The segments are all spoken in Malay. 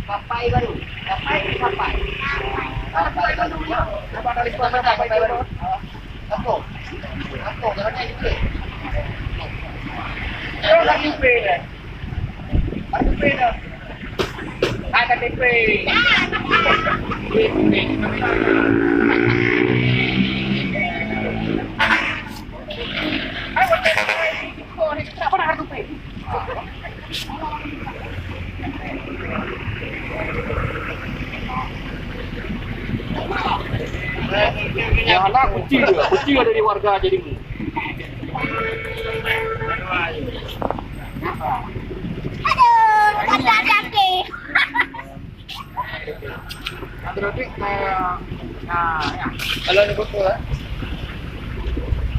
Papai baru. Papai. Papai baru. Apa kali papai baru? Apa? Jangan naik dulu. Jangan lupa dah. Ada dah. Ada DP. Yang anak kunci ada di warga jadi. Aduh, kata kaki. Terus kalau ni betul lah.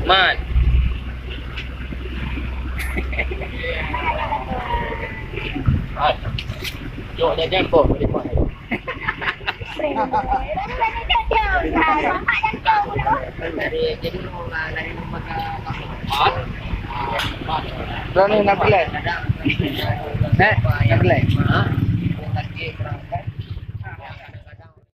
Man. Jom jangan kau boleh buat. Jadi dari rumah ke kampung. Berani nak pilih? Nak pilih?